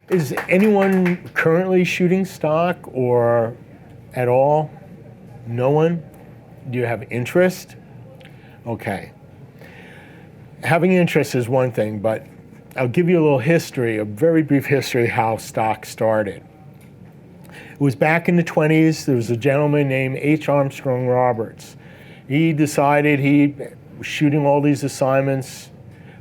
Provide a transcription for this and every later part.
Is anyone currently shooting stock or at all? No one? Do you have interest? Okay. Having interest is one thing, but I'll give you a little history, a very brief history of how stock started. It was back in the 20s. There was a gentleman named H. Armstrong Roberts. He decided he was shooting all these assignments,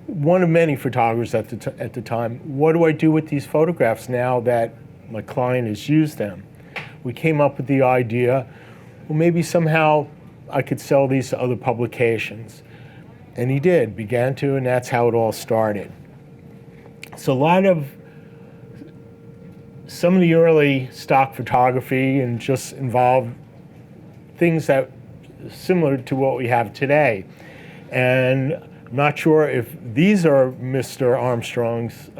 one of many photographers at the time. What do I do with these photographs now that my client has used them? We came up with the idea, well, maybe somehow I could sell these to other publications. And he did, began to, and that's how it all started. So some of the early stock photography and just involved things that similar to what we have today. And I'm not sure if these are Mr. Armstrong's,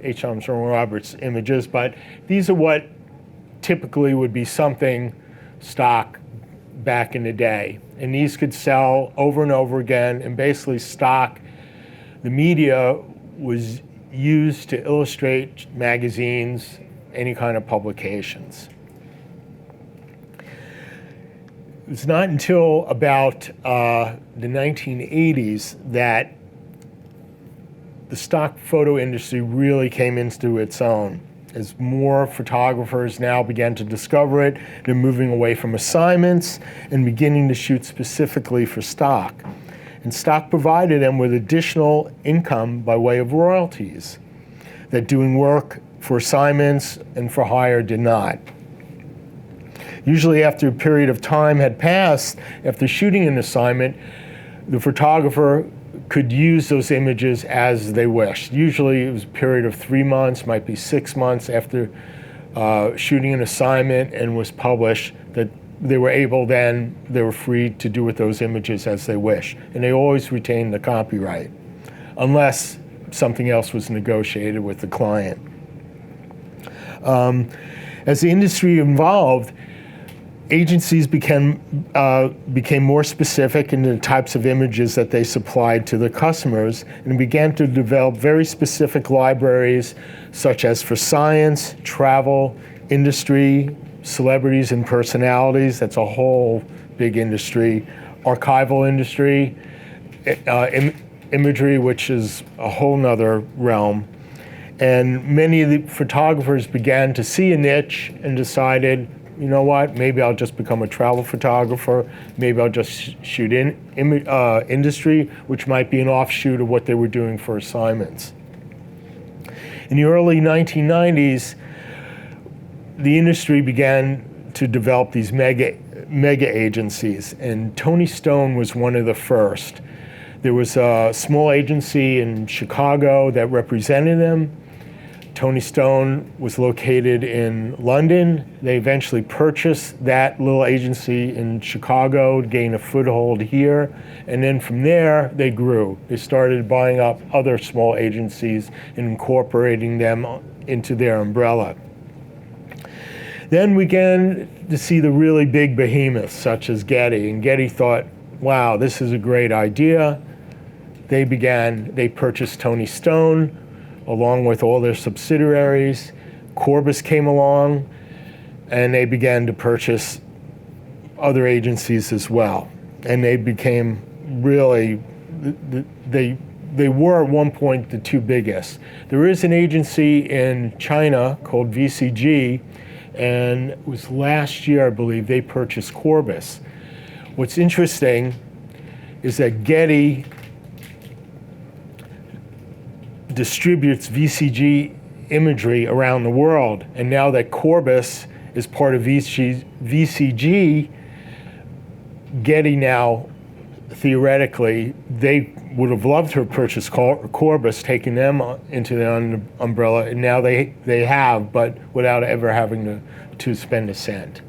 H. Armstrong Roberts images, but these are what typically would be something stock back in the day. And these could sell over and over again, and basically stock, the media was used to illustrate magazines, any kind of publications. It was not until about the 1980s that the stock photo industry really came into its own. As more photographers now began to discover it, they're moving away from assignments and beginning to shoot specifically for stock. And stock provided them with additional income by way of royalties that doing work for assignments and for hire did not. Usually after a period of time had passed, after shooting an assignment, the photographer could use those images as they wished. Usually it was a period of 3 months, might be 6 months after shooting an assignment and was published, that they were free to do with those images as they wish. And they always retained the copyright, unless something else was negotiated with the client. As the industry evolved, agencies became more specific in the types of images that they supplied to their customers and began to develop very specific libraries, such as for science, travel, industry, celebrities and personalities. That's a whole big industry. Archival industry, imagery, which is a whole nother realm. And many of the photographers began to see a niche and decided, you know what, maybe I'll just become a travel photographer, maybe I'll just shoot industry, which might be an offshoot of what they were doing for assignments. In the early 1990s, the industry began to develop these mega agencies, and Tony Stone was one of the first. There was a small agency in Chicago that represented them. Tony Stone was located in London. They eventually purchased that little agency in Chicago, gained a foothold here, and then from there they grew. They started buying up other small agencies and incorporating them into their umbrella. Then we began to see the really big behemoths such as Getty, and Getty thought, wow, this is a great idea. They purchased Tony Stone along with all their subsidiaries. Corbis came along, and they began to purchase other agencies as well. And they became really, they were at one point the two biggest. There is an agency in China called VCG, and it was last year, I believe, they purchased Corbis. What's interesting is that Getty distributes VCG imagery around the world, and now that Corbis is part of VCG, Getty now, theoretically, they would have loved to have purchased Corbis, taking them into their umbrella, and now they have, but without ever having to spend a cent.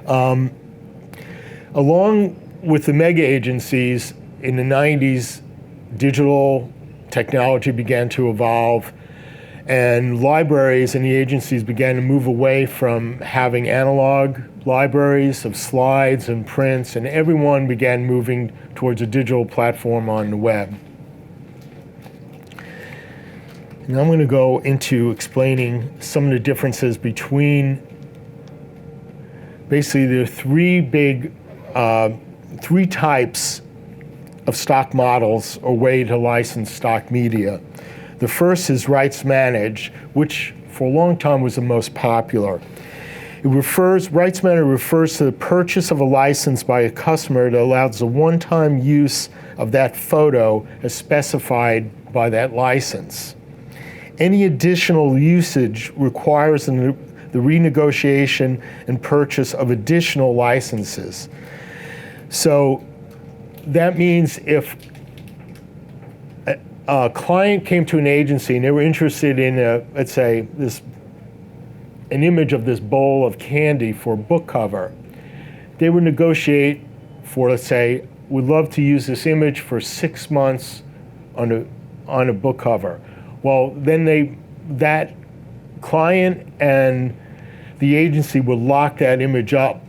Along with the mega agencies, in the 90s, digital technology began to evolve, and libraries and the agencies began to move away from having analog libraries of slides and prints, and everyone began moving towards a digital platform on the web. And I'm going to go into explaining some of the differences between, basically there are three types of stock models or way to license stock media. The first is rights managed, which for a long time was the most popular. Rights managed refers to the purchase of a license by a customer that allows the one-time use of that photo as specified by that license. Any additional usage requires the renegotiation and purchase of additional licenses. So that means if a client came to an agency and they were interested in, let's say, an image of this bowl of candy for a book cover, they would negotiate for, let's say, we'd love to use this image for 6 months on a book cover. Well, then that client and the agency would lock that image up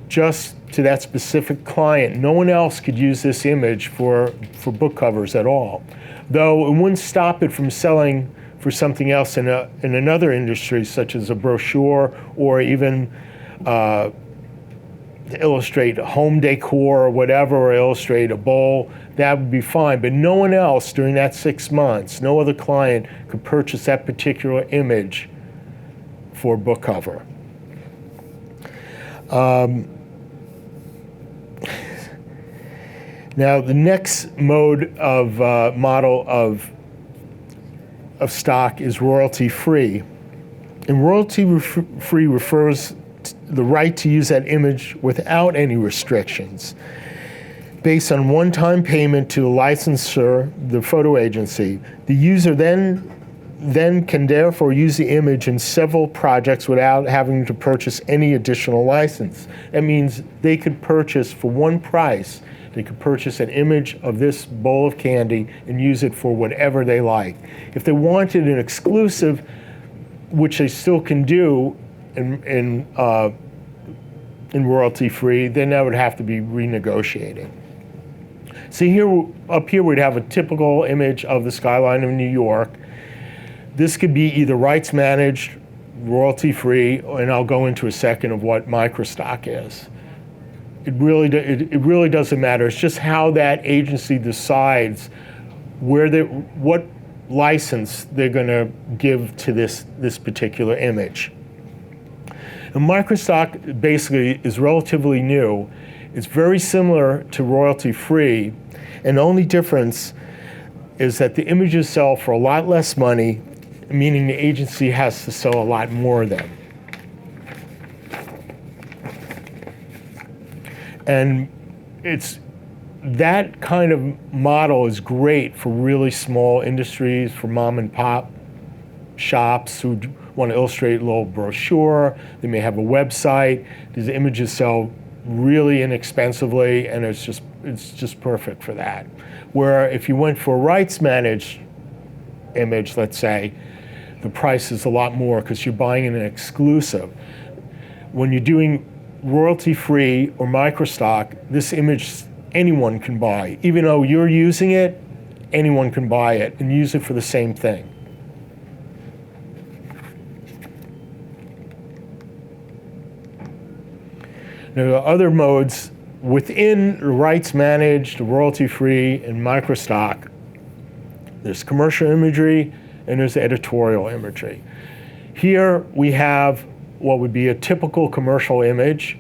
just to that specific client. No one else could use this image for book covers at all. Though it wouldn't stop it from selling for something else in another industry, such as a brochure or even to illustrate home decor or whatever, or illustrate a bowl, that would be fine. But no one else during that 6 months, no other client could purchase that particular image for a book cover. Now, the next model of stock is royalty-free. And royalty-free refers to the right to use that image without any restrictions, based on one-time payment to the licensor, the photo agency. The user then can therefore use the image in several projects without having to purchase any additional license. That means they could purchase for one price. They could purchase an image of this bowl of candy and use it for whatever they like. If they wanted an exclusive, which they still can do in royalty-free, then that would have to be renegotiated. So up here we'd have a typical image of the skyline of New York. This could be either rights managed, royalty-free, and I'll go into a second of what microstock is. It really doesn't matter. It's just how that agency decides what license they're going to give to this particular image. And microstock basically is relatively new. It's very similar to royalty-free, and the only difference is that the images sell for a lot less money, meaning the agency has to sell a lot more of them. And that kind of model is great for really small industries, for mom and pop shops who want to illustrate a little brochure. They may have a website. These images sell really inexpensively, and it's just perfect for that. Where if you went for a rights managed image, let's say, the price is a lot more because you're buying an exclusive. When you're doing royalty-free or microstock, this image anyone can buy. Even though you're using it, anyone can buy it and use it for the same thing. Now, there are other modes within rights managed, royalty-free, and microstock. There's commercial imagery and there's editorial imagery. Here we have what would be a typical commercial image,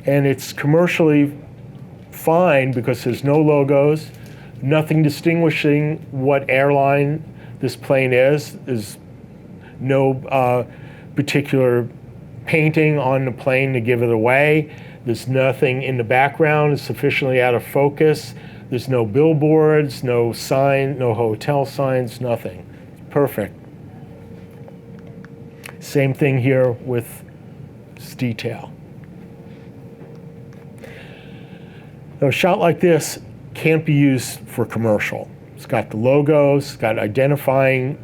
and it's commercially fine because there's no logos, nothing distinguishing what airline this plane is. There's no particular painting on the plane to give it away. There's nothing in the background that's sufficiently out of focus. There's no billboards, no sign, no hotel signs, nothing. Perfect. Same thing here with this detail. Now, a shot like this can't be used for commercial. It's got the logos, it's got identifying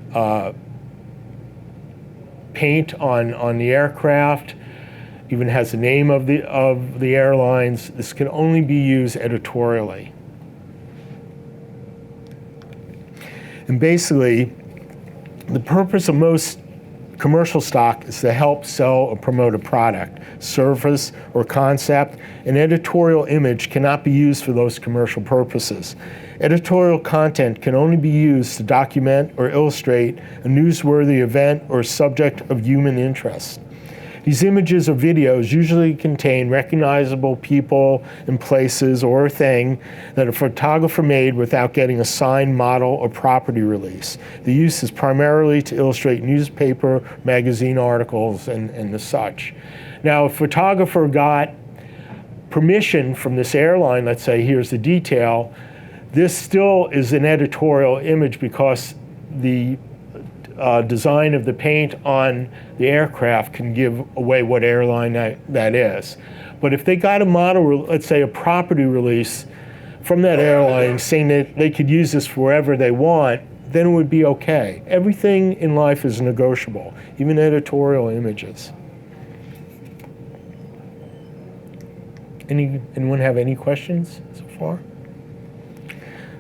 paint on the aircraft, even has the name of the airlines. This can only be used editorially. And basically, The purpose of most commercial stock is to help sell or promote a product, service, or concept. An editorial image cannot be used for those commercial purposes. Editorial content can only be used to document or illustrate a newsworthy event or subject of human interest. These images or videos usually contain recognizable people and places or a thing that a photographer made without getting a signed model or property release. The use is primarily to illustrate newspaper, magazine articles, and the such. Now, if a photographer got permission from this airline, let's say, here's the detail, this still is an editorial image because the design of the paint on the aircraft can give away what airline that is. But if they got a model, let's say a property release from that airline saying that they could use this wherever they want, then it would be okay. Everything in life is negotiable, even editorial images. Anyone have any questions so far?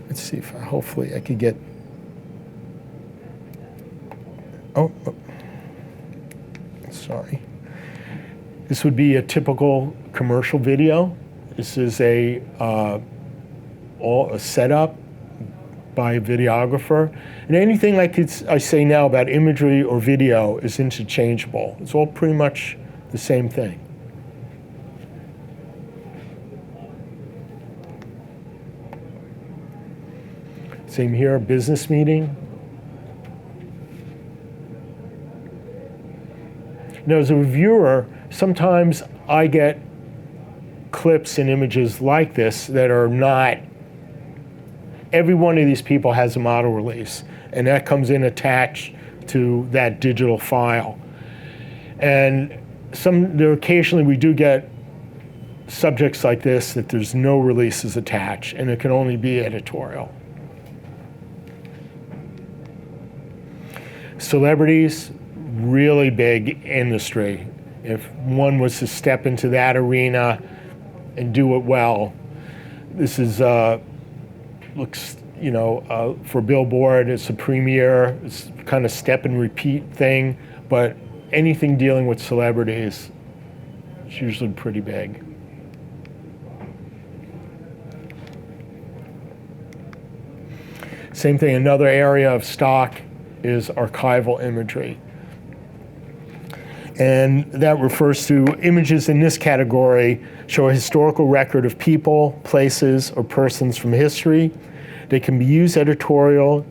Let's see if hopefully I could get. Oh, sorry. This would be a typical commercial video. This is a setup by a videographer. And anything like I say now about imagery or video is interchangeable. It's all pretty much the same thing. Same here, business meeting. Now, as a reviewer, sometimes I get clips and images like this that are not, every one of these people has a model release, and that comes in attached to that digital file. And occasionally we do get subjects like this that there's no releases attached, and it can only be editorial. Celebrities, really big industry. If one was to step into that arena and do it well, this is looks, for Billboard, it's a premiere, it's kind of step and repeat thing, but anything dealing with celebrities is usually pretty big. Same thing, another area of stock is archival imagery. And that refers to images in this category show a historical record of people, places, or persons from history. They can be used editorially,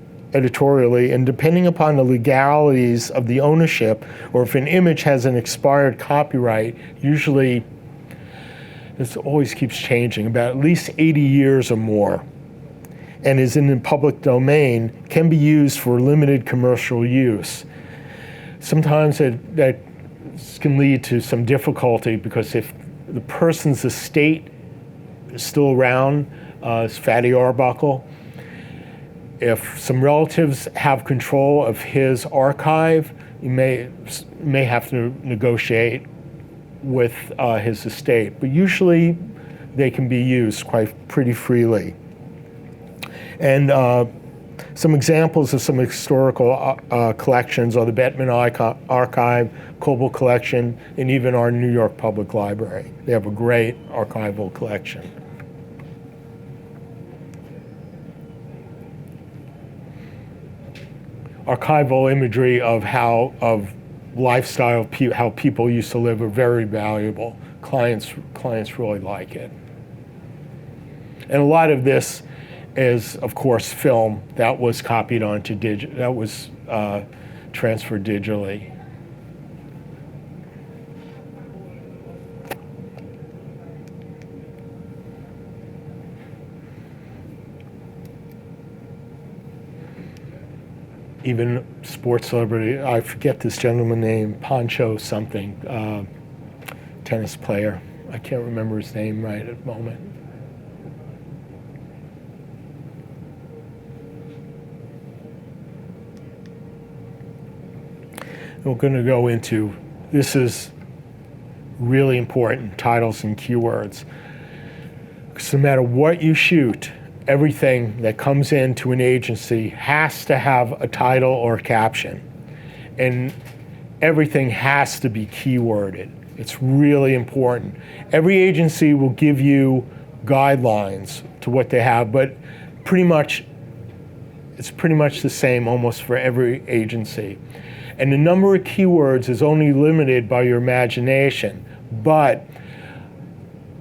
and depending upon the legalities of the ownership, or if an image has an expired copyright, usually this always keeps changing, about at least 80 years or more, and is in the public domain, can be used for limited commercial use. Sometimes that can lead to some difficulty because if the person's estate is still around, it's Fatty Arbuckle, if some relatives have control of his archive, you may have to negotiate with his estate, but usually they can be used pretty freely. And some examples of some historical collections are the Bettman Archive, Coble Collection, and even our New York Public Library. They have a great archival collection. Archival imagery of lifestyle, how people used to live, are very valuable. Clients really like it. And a lot of this is, of course, film that was copied onto that was transferred digitally. Even sports celebrity, I forget this gentleman's name, Pancho something, tennis player. I can't remember his name right at the moment. We're going to go into, this is really important, titles and keywords. Because no matter what you shoot, everything that comes into an agency has to have a title or a caption. And everything has to be keyworded. It's really important. Every agency will give you guidelines to what they have, but it's pretty much the same almost for every agency. And the number of keywords is only limited by your imagination. But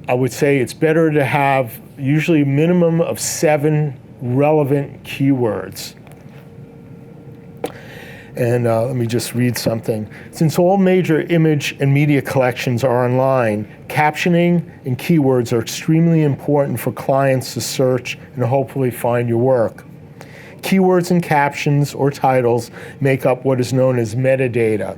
I would say it's better to have usually a minimum of 7 relevant keywords. And let me just read something. Since all major image and media collections are online, captioning and keywords are extremely important for clients to search and hopefully find your work. Keywords and captions or titles make up what is known as metadata.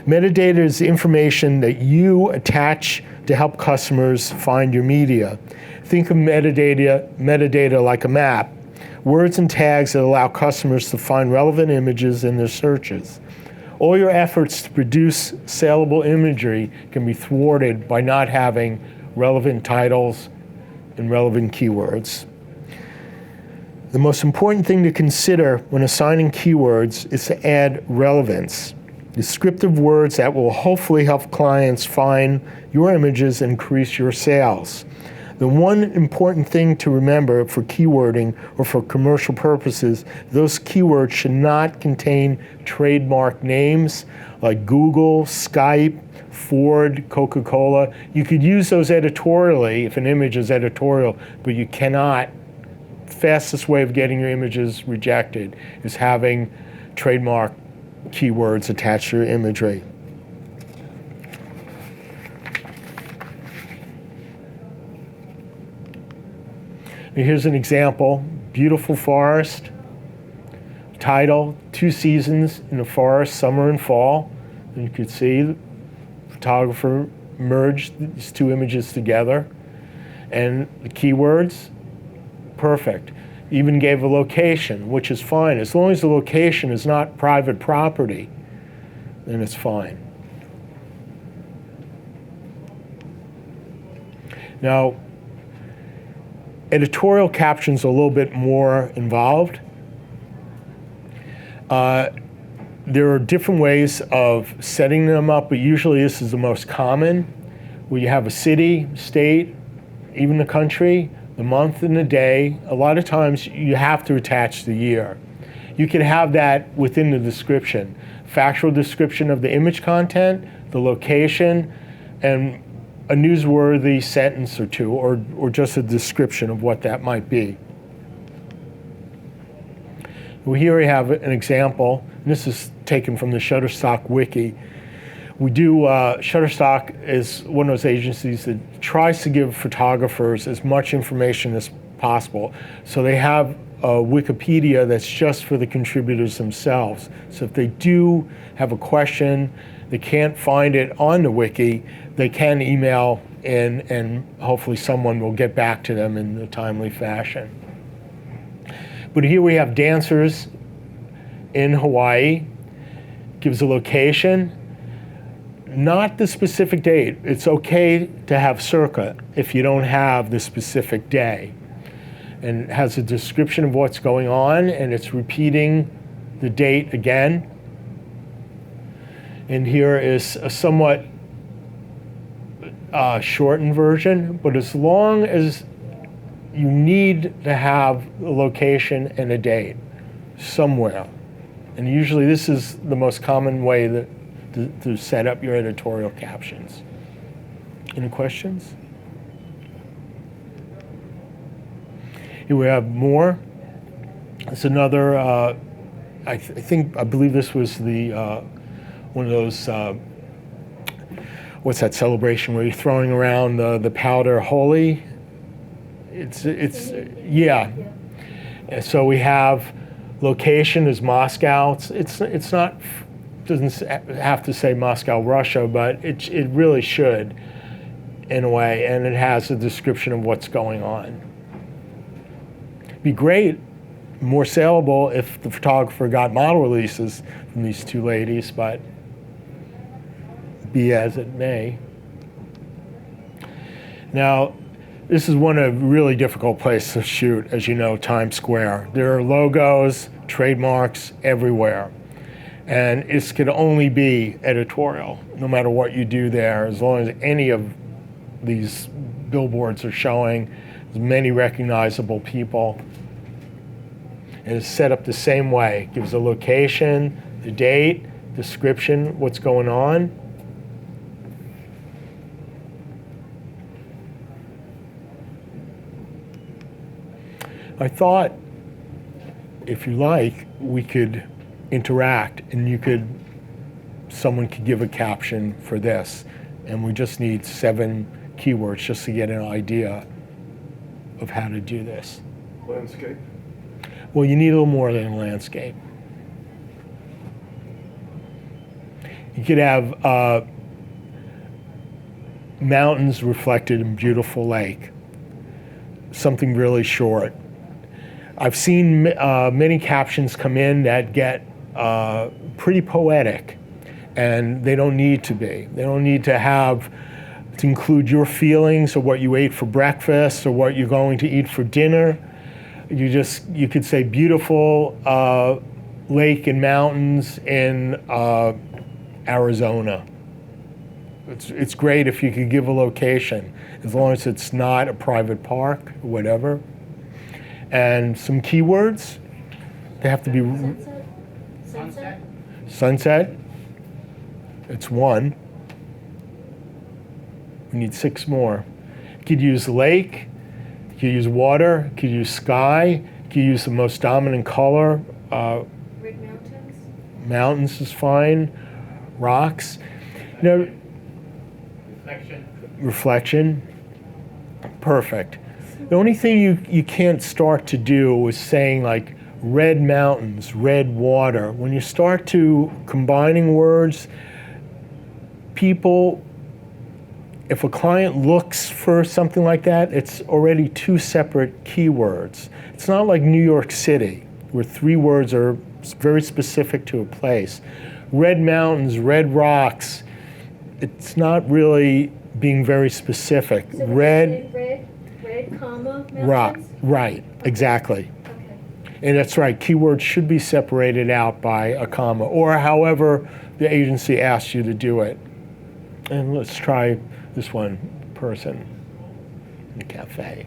Metadata is information that you attach to help customers find your media. Think of metadata like a map. Words and tags that allow customers to find relevant images in their searches. All your efforts to produce saleable imagery can be thwarted by not having relevant titles and relevant keywords. The most important thing to consider when assigning keywords is to add relevance. Descriptive words that will hopefully help clients find your images and increase your sales. The one important thing to remember for keywording or for commercial purposes, those keywords should not contain trademark names like Google, Skype, Ford, Coca-Cola. You could use those editorially if an image is editorial, but you cannot. Fastest way of getting your images rejected is having trademark keywords attached to your imagery. Here's an example, beautiful forest, title, 2 seasons in the forest, summer and fall. And you can see the photographer merged these 2 images together. And the keywords, perfect. Even gave a location, which is fine. As long as the location is not private property, then it's fine. Now, editorial captions are a little bit more involved. There are different ways of setting them up, but usually this is the most common, where you have a city, state, even the country, the month and the day. A lot of times you have to attach the year. You can have that within the description. Factual description of the image content, the location, and a newsworthy sentence or 2, or just a description of what that might be. Well, here we have an example. And this is taken from the Shutterstock wiki. We do, Shutterstock is one of those agencies that tries to give photographers as much information as possible. So they have a Wikipedia that's just for the contributors themselves. So if they do have a question, they can't find it on the wiki, they can email in and hopefully someone will get back to them in a timely fashion. But here we have dancers in Hawaii, gives a location, not the specific date. It's okay to have circa if you don't have the specific day. And it has a description of what's going on, and it's repeating the date again. And here is a somewhat shortened version, but as long as you need to have a location and a date somewhere. And usually this is the most common way to set up your editorial captions. Any questions? Here we have more. It's another, I believe this was the, one of those, what's that celebration where you're throwing around the powder Holi? It's yeah. So we have location is Moscow. It's not, doesn't have to say Moscow, Russia, but it really should in a way, and it has a description of what's going on. Be great, more saleable if the photographer got model releases from these 2 ladies, but be as it may. Now, This is one of really difficult places to shoot, as you know, Times Square. There are logos, trademarks everywhere. And this could only be editorial, no matter what you do there, as long as any of these billboards are showing as many recognizable people. And it's set up the same way. It gives the location, the date, description, what's going on. I thought, if you like, we could interact and someone could give a caption for this. And we just need 7 keywords just to get an idea of how to do this. Landscape? Well, you need a little more than landscape. You could have mountains reflected in beautiful lake. Something really short. I've seen many captions come in that get pretty poetic, and they don't need to be. They don't need to include your feelings or what you ate for breakfast or what you're going to eat for dinner. You could say beautiful lake and mountains in Arizona. It's great if you could give a location, as long as it's not a private park or whatever. And some keywords. They have to be Sunset. Sunset. It's 1. We need 6 more. You could use lake. You could use water. You could use sky. You could use the most dominant color. Red mountains. Mountains is fine. Rocks. Reflection. Perfect. The only thing you can't start to do is saying like red mountains, red water. When you start to combining words, people, if a client looks for something like that, it's already 2 separate keywords. It's not like New York City, where 3 words are very specific to a place. Red mountains, red rocks, it's not really being very specific. So red, comma, mountains? rock, right, exactly. Okay. And that's right, keywords should be separated out by a comma, or however the agency asks you to do it. And let's try this one, person in a cafe.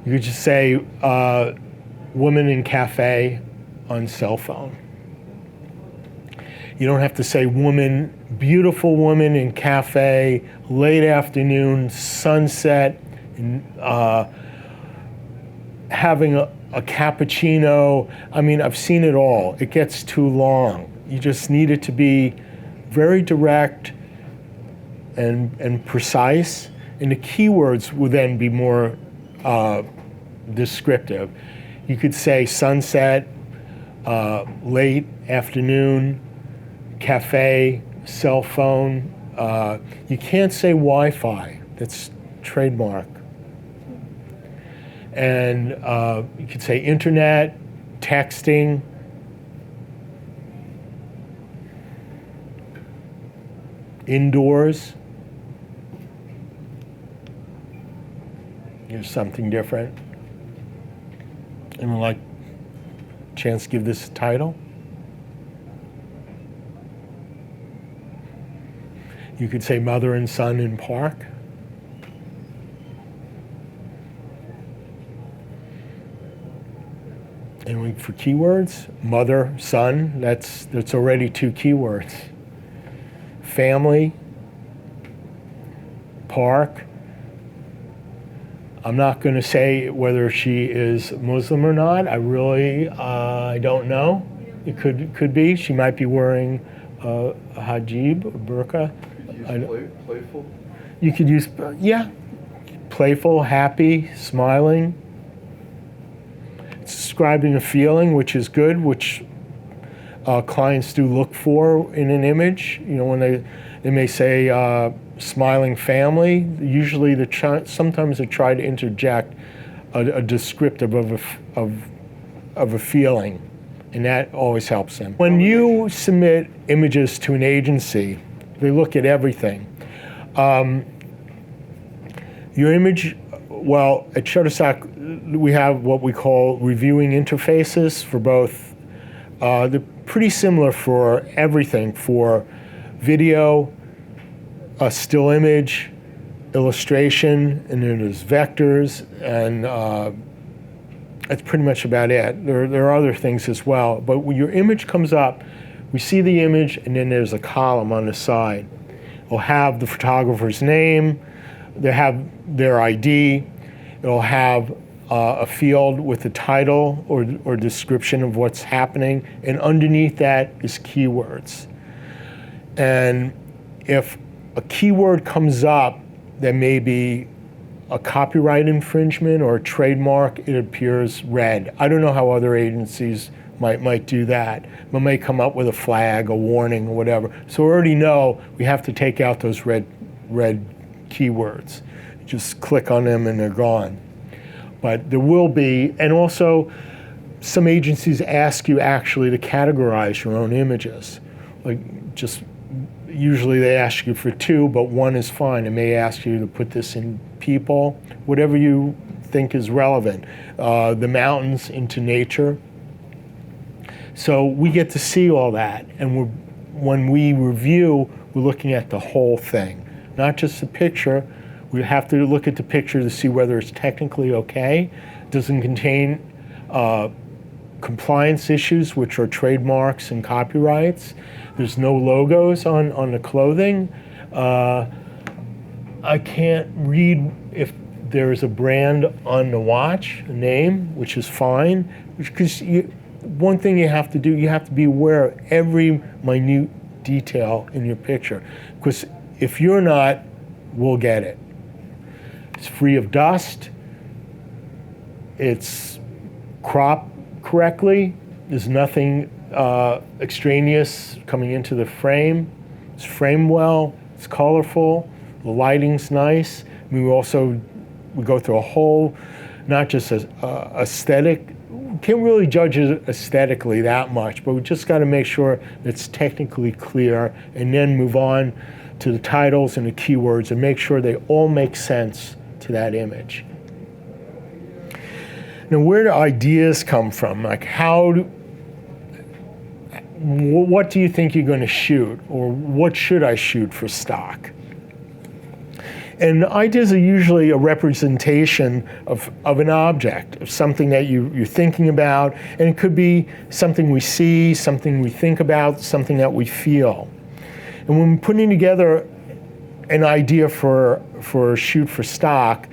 You could just say, woman in cafe on cell phone. You don't have to say woman, beautiful woman in cafe, late afternoon, sunset, having a cappuccino. I mean, I've seen it all. It gets too long. You just need it to be very direct and precise. And the keywords will then be more descriptive. You could say sunset, late afternoon, cafe, cell phone. You can't say Wi-Fi. That's trademark. And you could say internet, texting. Indoors. Here's something different. Anyone like a chance to give this a title? You could say mother and son in park. And for keywords, mother, son, that's already 2 keywords. Family, park. I'm not going to say whether she is Muslim or not. I don't know. It could be. She might be wearing a hijab, a burqa. Playful? You could use, yeah, playful, happy, smiling. It's describing a feeling, which is good, which clients do look for in an image. You know, when they may say smiling family, usually sometimes they try to interject a descriptive of a feeling, and that always helps them. When you submit images to an agency, they look at everything. Your image, well, at Shutterstock, we have what we call reviewing interfaces for both. They're pretty similar for everything, for video, a still image, illustration, and then there's vectors, and that's pretty much about it. There are other things as well, but when your image comes up, we see the image, and then there's a column on the side. It'll have the photographer's name, they have their ID, it'll have a field with the title or description of what's happening, and underneath that is keywords. And if a keyword comes up that may be a copyright infringement or a trademark, it appears red. I don't know how other agencies might do that, but may come up with a flag, a warning, or whatever. So we already know we have to take out those red keywords. Just click on them and they're gone. But there will be, and also some agencies ask you actually to categorize your own images. Like just, usually they ask you for 2, but 1 is fine. They may ask you to put this in people, whatever you think is relevant. The mountains into nature. So we get to see all that, and when we review, we're looking at the whole thing, not just the picture. We have to look at the picture to see whether it's technically okay. Doesn't contain compliance issues, which are trademarks and copyrights. There's no logos on the clothing. I can't read if there is a brand on the watch, a name, which is fine, because one thing you have to do, you have to be aware of every minute detail in your picture, because if you're not, we'll get it. It's free of dust, it's cropped correctly, there's nothing extraneous coming into the frame, it's framed well, it's colorful, the lighting's nice. I mean, we go through a whole, not just aesthetic. We can't really judge it aesthetically that much, but we just got to make sure it's technically clear, and then move on to the titles and the keywords and make sure they all make sense to that image. Now, where do ideas come from? Like what do you think you're going to shoot, or what should I shoot for stock? And ideas are usually a representation of an object, of something that you're thinking about, and it could be something we see, something we think about, something that we feel. And when putting together an idea for a shoot for stock,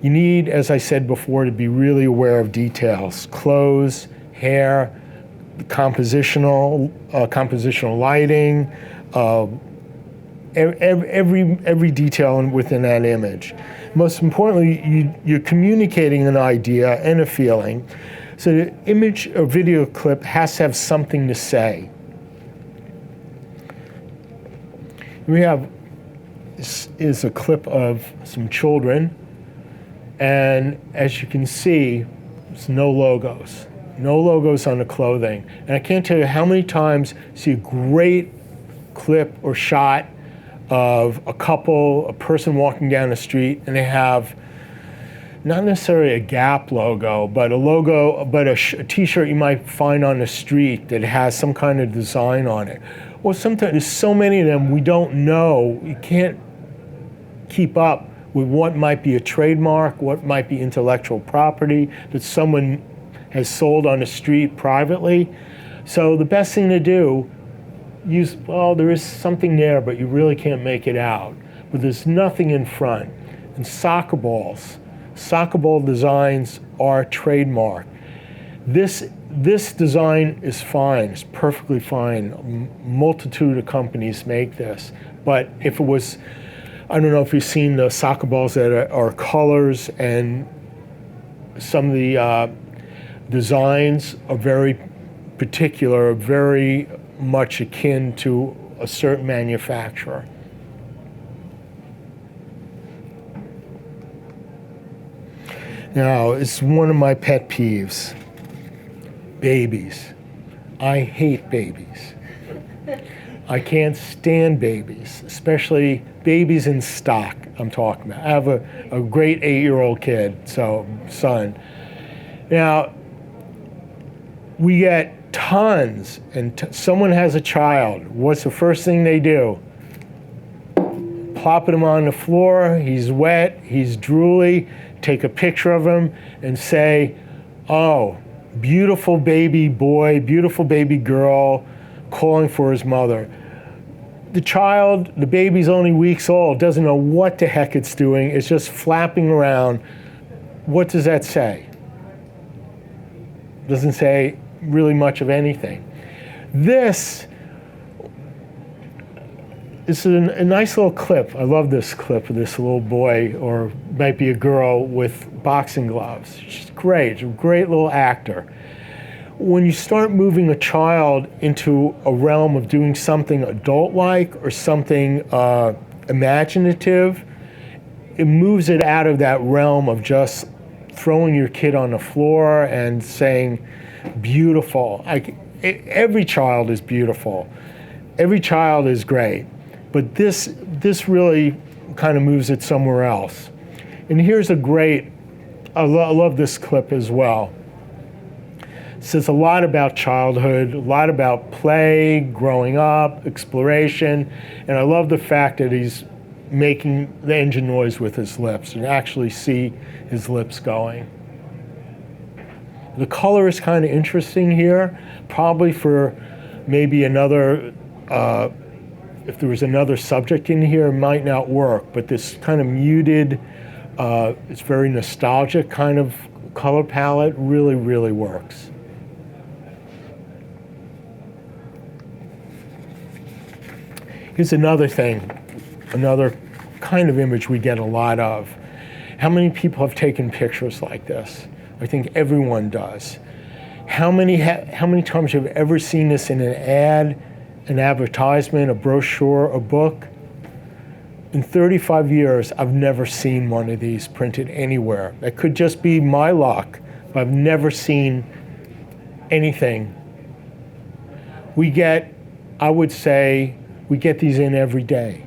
you need, as I said before, to be really aware of details: clothes, hair, compositional lighting, every detail within that image. Most importantly, you're communicating an idea and a feeling. So the image or video clip has to have something to say. We have, this is a clip of some children, and as you can see, there's no logos. No logos on the clothing. And I can't tell you how many times you see a great clip or shot of a couple, a person walking down the street, and they have not necessarily a Gap logo, but a logo, but a t-shirt you might find on the street that has some kind of design on it. Well, sometimes there's so many of them we don't know. You can't keep up with what might be a trademark, what might be intellectual property that someone has sold on the street privately. So the best thing to do, well, there is something there, but you really can't make it out. But there's nothing in front. And soccer ball designs are trademark. This design is fine, it's perfectly fine. A multitude of companies make this. But if it was, I don't know if you've seen the soccer balls that are colors, and some of the designs are very particular, very much akin to a certain manufacturer. Now, it's one of my pet peeves. Babies. I hate babies. I can't stand babies, especially babies in stock I'm talking about. I have a great 8-year-old kid, son. Now, we get tons, and someone has a child. What's the first thing they do? Plop him on the floor, he's wet, he's drooly, take a picture of him and say, oh, beautiful baby boy, beautiful baby girl, calling for his mother. The baby's only weeks old, doesn't know what the heck it's doing, it's just flapping around. What does that say? Doesn't say really much of anything. This is a nice little clip. I love this clip of this little boy, or might be a girl, with boxing gloves. She's great, she's a great little actor. When you start moving a child into a realm of doing something adult-like or something imaginative, it moves it out of that realm of just throwing your kid on the floor and saying, beautiful. Every child is beautiful. Every child is great. But this really kind of moves it somewhere else. And here's I love this clip as well. It says a lot about childhood, a lot about play, growing up, exploration, and I love the fact that he's making the engine noise with his lips. You can actually see his lips going. The color is kind of interesting here, probably for maybe another, if there was another subject in here, it might not work, but this kind of muted, it's very nostalgic kind of color palette really, really works. Here's another thing, another kind of image we get a lot of. How many people have taken pictures like this? I think everyone does. How many times have you ever seen this in an ad, an advertisement, a brochure, a book? In 35 years, I've never seen one of these printed anywhere. It could just be my luck, but I've never seen anything. I would say, we get these in every day,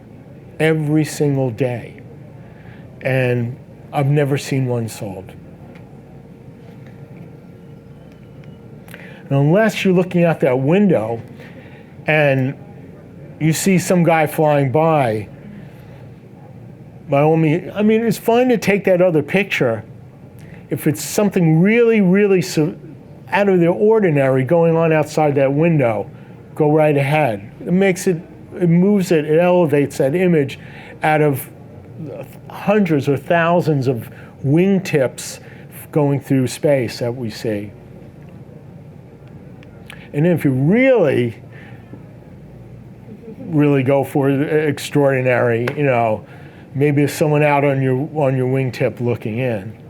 every single day. And I've never seen one sold. And unless you're looking out that window and you see some guy flying by all means, I mean, it's fine to take that other picture. If it's something really, really out of the ordinary going on outside that window, go right ahead. It moves it, it elevates that image out of hundreds or thousands of wingtips going through space that we see. And then if you really, really go for extraordinary, maybe there's someone out on your wingtip looking in.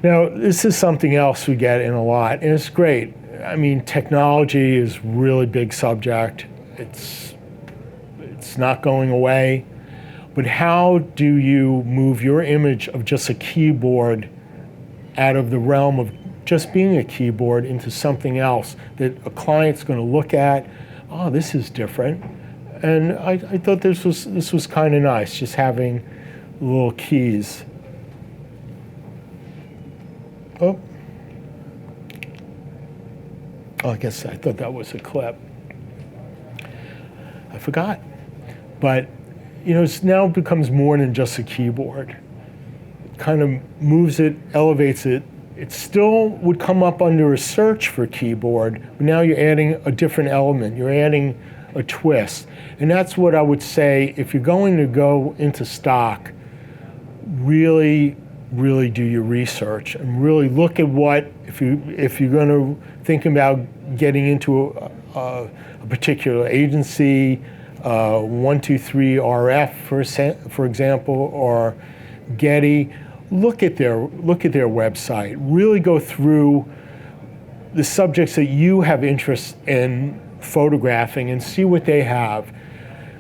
Now, this is something else we get in a lot, and it's great. I mean, technology is a really big subject. It's not going away. But how do you move your image of just a keyboard out of the realm of just being a keyboard into something else that a client's going to look at? Oh, this is different. And I thought this was kind of nice, just having little keys. Oh, I guess I thought that was a clip. I forgot. But, it now becomes more than just a keyboard. It kind of moves it, elevates it. It still would come up under a search for keyboard, but now you're adding a different element. You're adding a twist. And that's what I would say, if you're going to go into stock, really do your research and really look at what, if you're going to think about getting into a particular agency, 123 RF, for example, or Getty, look at their website. Really go through the subjects that you have interest in photographing and see what they have.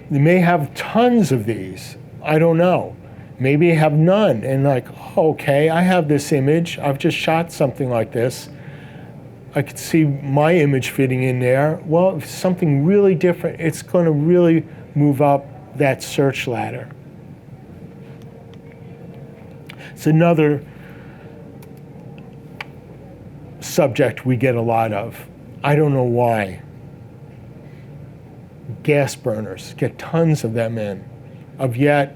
They may have tons of these. I don't know. Maybe have none, and like, oh, okay, I have this image. I've just shot something like this. I could see my image fitting in there. Well, if something really different, it's going to really move up that search ladder. It's another subject we get a lot of. I don't know why. Gas burners, get tons of them in, of yet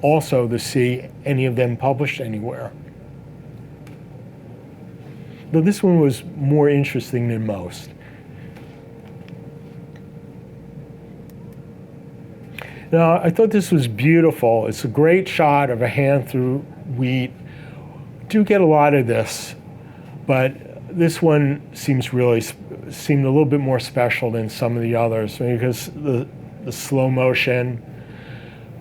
also to see any of them published anywhere. Though this one was more interesting than most. Now, I thought this was beautiful. It's a great shot of a hand through wheat. Do get a lot of this, but this one seemed a little bit more special than some of the others because the slow motion.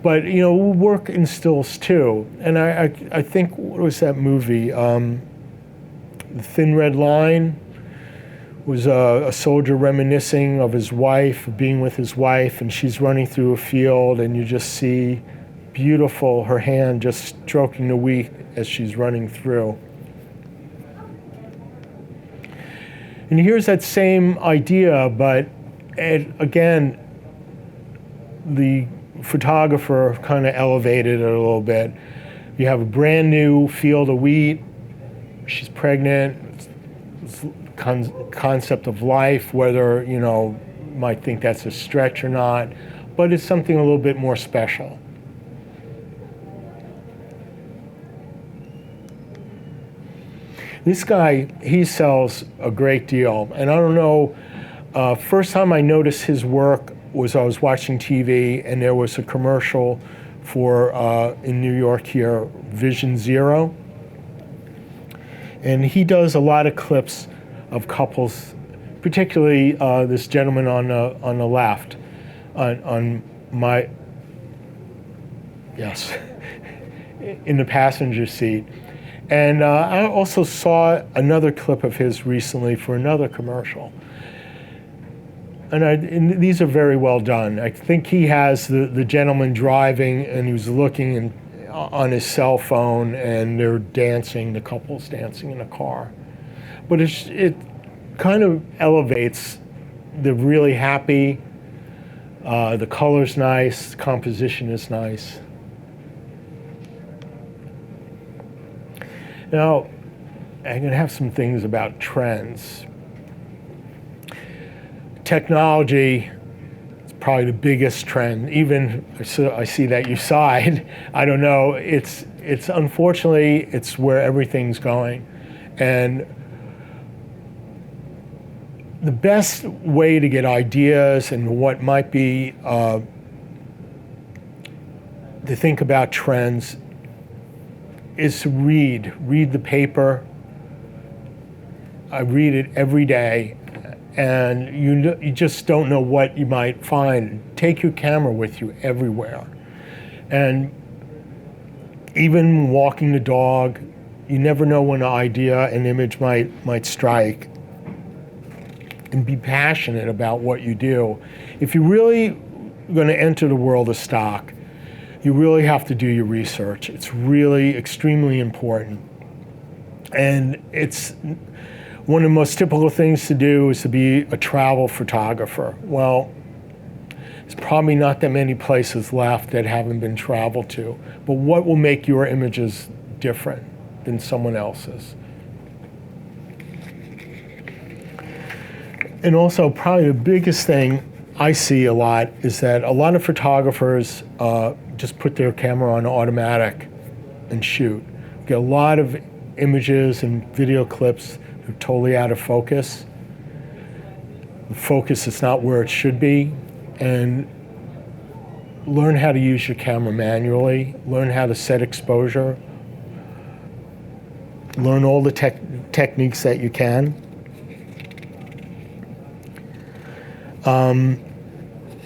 But work in stills too. And I think, what was that movie? The Thin Red Line was a soldier reminiscing of his wife, being with his wife, and she's running through a field, and you just see beautiful, her hand just stroking the wheat as she's running through. And here's that same idea, but again, the photographer kind of elevated it a little bit. You have a brand new field of wheat. She's pregnant. It's concept of life, whether you might think that's a stretch or not, but it's something a little bit more special. This guy, he sells a great deal, and I don't know. First time I noticed his work was I was watching TV, and there was a commercial for in New York here, Vision Zero. And he does a lot of clips of couples, particularly this gentleman on the left, on my, yes, in the passenger seat. And I also saw another clip of his recently for another commercial. And these are very well done. I think he has the gentleman driving, and he was looking on his cell phone, and they're dancing, the couple's dancing in a car. But it kind of elevates the really happy, the color's nice, the composition is nice. Now, I'm going to have some things about trends. Technology is probably the biggest trend. Even I see that you sighed. I don't know. It's unfortunately it's where everything's going, and the best way to get ideas and what might be to think about trends is to read the paper. I read it every day, and you just don't know what you might find. Take your camera with you everywhere. And even walking the dog, you never know when an idea, an image might strike. And be passionate about what you do. If you're really going to enter the world of stock, you really have to do your research. It's really extremely important. And it's one of the most typical things to do is to be a travel photographer. Well, there's probably not that many places left that haven't been traveled to. But what will make your images different than someone else's? And also, probably the biggest thing I see a lot is that a lot of photographers just put their camera on automatic and shoot. Get a lot of images and video clips that are totally out of focus. The focus is not where it should be. And learn how to use your camera manually. Learn how to set exposure. Learn all the techniques that you can.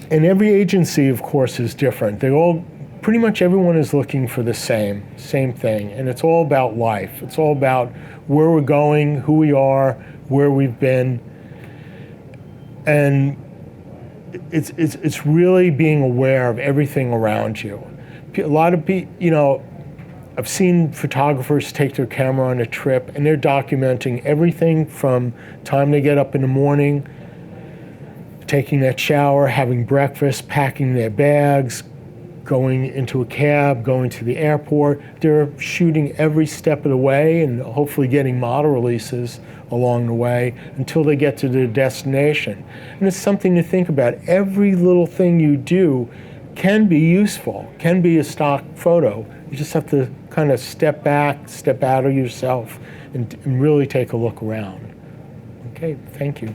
And every agency, of course, is different. Pretty much everyone is looking for the same thing. And it's all about life. It's all about where we're going, who we are, where we've been. And it's really being aware of everything around you. A lot of people, I've seen photographers take their camera on a trip and they're documenting everything from time they get up in the morning, taking that shower, having breakfast, packing their bags, going into a cab, going to the airport. They're shooting every step of the way and hopefully getting model releases along the way until they get to their destination. And it's something to think about. Every little thing you do can be useful, can be a stock photo. You just have to kind of step back, step out of yourself, and really take a look around. Okay, thank you.